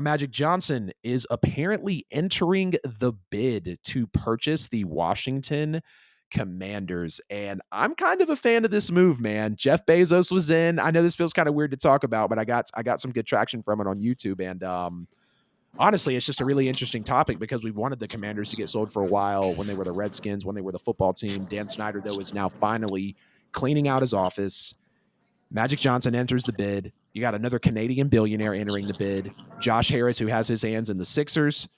Magic Johnson is apparently entering the bid to purchase the Washington Commanders. And I'm kind of a fan of this move, man. Jeff Bezos was in. I know this feels kind of weird to talk about, but I got some good traction from it on YouTube. And honestly, it's just a really interesting topic because we've wanted the Commanders to get sold for a while when they were the Redskins, when they were the football team. Dan Snyder, though, is now finally cleaning out his office. Magic Johnson enters the bid. You got another Canadian billionaire entering the bid. Josh Harris, who has his hands in the Sixers,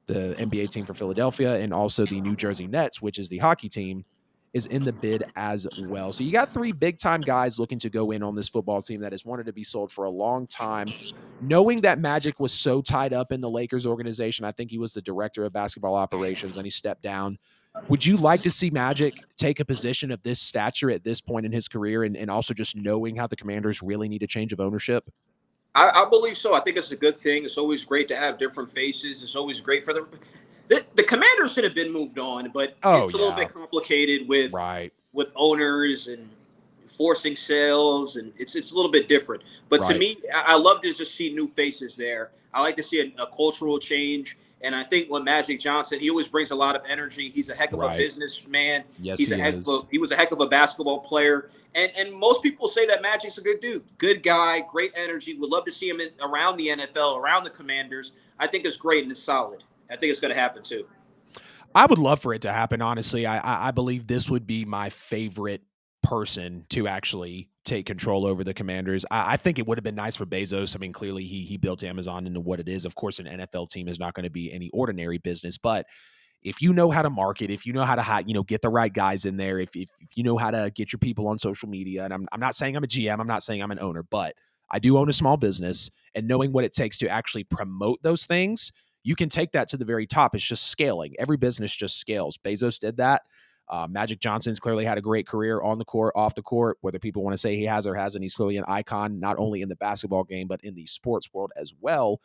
the NBA team for Philadelphia, and also the New Jersey Nets, which is the hockey team, is in the bid as well. So you got three big time guys looking to go in on this football team that has wanted to be sold for a long time. Knowing that Magic was so tied up in the Lakers organization, I think he was the director of basketball operations and he stepped down. Would you like to see Magic take a position of this stature at this point in his career and also just knowing how the Commanders really need a change of ownership? I believe so. I think it's a good thing. It's always great to have different faces. It's always great for the Commanders should have been moved on, but Oh, it's a little yeah. bit complicated with Right. owners and forcing sales, and it's a little bit different. But to Right. me, I love to just see new faces there. I like to see a cultural change. And I think with Magic Johnson, he always brings a lot of energy. He's a heck of a Right. businessman. Yes, he is. He was a heck of a basketball player. And most people say that Magic's a good dude, good guy, great energy. Would love to see him around the NFL, around the Commanders. I think it's great and it's solid. I think it's going to happen too. I would love for it to happen. Honestly, I believe this would be my favorite person to actually take control over the Commanders. I think it would have been nice for Bezos. I mean, clearly he built Amazon into what it is. Of course, an NFL team is not going to be any ordinary business, but if you know how to market, if you know how to get the right guys in there, if you know how to get your people on social media, and I'm not saying I'm a GM, I'm not saying I'm an owner, but I do own a small business, and knowing what it takes to actually promote those things, you can take that to the very top. It's just scaling. Every business just scales. Bezos did that. Magic Johnson's clearly had a great career on the court, off the court, whether people want to say he has or hasn't. He's clearly an icon, not only in the basketball game, but in the sports world as well.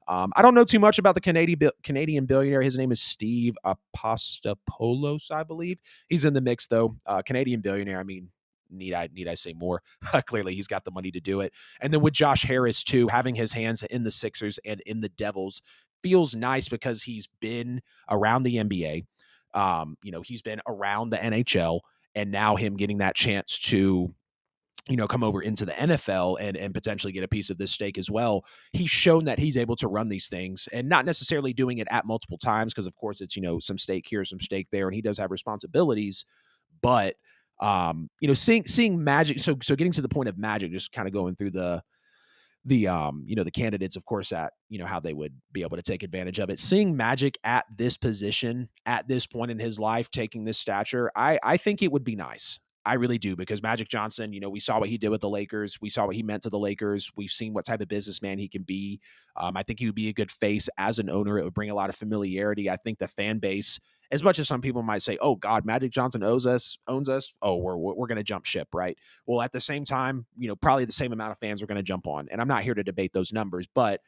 I don't know too much about the Canadian billionaire. His name is Steve Apostopoulos, I believe. He's in the mix, though. Canadian billionaire. I mean, need I say more? Clearly, he's got the money to do it. And then with Josh Harris too, having his hands in the Sixers and in the Devils feels nice because he's been around the NBA. He's been around the NHL, and now him getting that chance to come over into the NFL and potentially get a piece of this stake as well. He's shown that he's able to run these things and not necessarily doing it at multiple times because of course it's some stake here, some stake there, and he does have responsibilities. But seeing Magic, so getting to the point of Magic, just kind of going through the candidates, of course, at how they would be able to take advantage of it. Seeing Magic at this position at this point in his life, taking this stature, I think it would be nice. I really do, because Magic Johnson, we saw what he did with the Lakers. We saw what he meant to the Lakers. We've seen what type of businessman he can be. I think he would be a good face as an owner. It would bring a lot of familiarity. I think the fan base, as much as some people might say, "Oh God, Magic Johnson owns us," oh, we're going to jump ship, right? Well, at the same time, probably the same amount of fans are going to jump on. And I'm not here to debate those numbers, but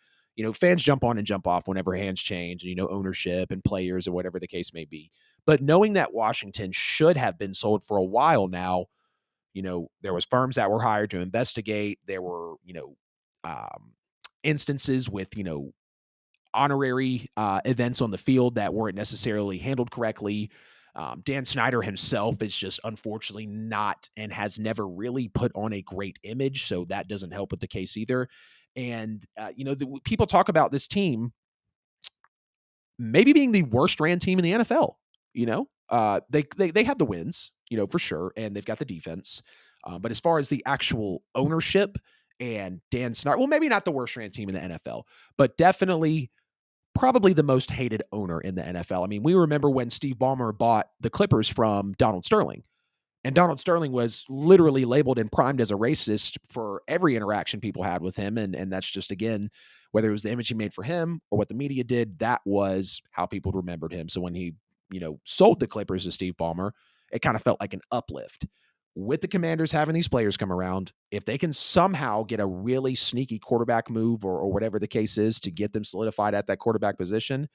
fans jump on and jump off whenever hands change, and ownership and players or whatever the case may be. But knowing that Washington should have been sold for a while now, there was firms that were hired to investigate. There were, um, instances with, honorary events on the field that weren't necessarily handled correctly. Dan Snyder himself is just unfortunately not and has never really put on a great image, so that doesn't help with the case either. And people talk about this team maybe being the worst ran team in the NFL. They have the wins, for sure, and they've got the defense. But as far as the actual ownership and Dan Snyder, well, maybe not the worst ran team in the NFL, but definitely probably the most hated owner in the NFL. I mean, we remember when Steve Ballmer bought the Clippers from Donald Sterling. And Donald Sterling was literally labeled and primed as a racist for every interaction people had with him. And that's just, again, whether it was the image he made for him or what the media did, that was how people remembered him. So when he, sold the Clippers to Steve Ballmer, it kind of felt like an uplift. With the Commanders having these players come around, if they can somehow get a really sneaky quarterback move or whatever the case is to get them solidified at that quarterback position,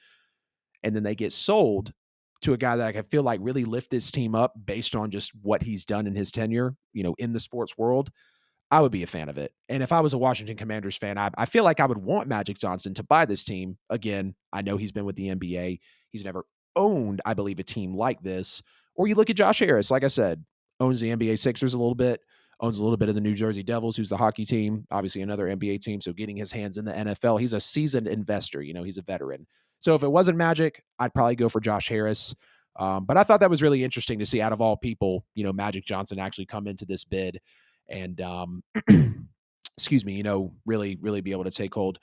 and then they get sold to a guy that I feel like really lift this team up based on just what he's done in his tenure, in the sports world, I would be a fan of it. And if I was a Washington Commanders fan, I feel like I would want Magic Johnson to buy this team. Again, I know he's been with the NBA. He's never owned, I believe, a team like this. Or you look at Josh Harris, like I said, owns the NBA Sixers a little bit, owns a little bit of the New Jersey Devils, who's the hockey team, obviously another NBA team. So getting his hands in the NFL, he's a seasoned investor. He's a veteran. So if it wasn't Magic, I'd probably go for Josh Harris. But I thought that was really interesting to see out of all people, Magic Johnson actually come into this bid and excuse me, really, really be able to take hold.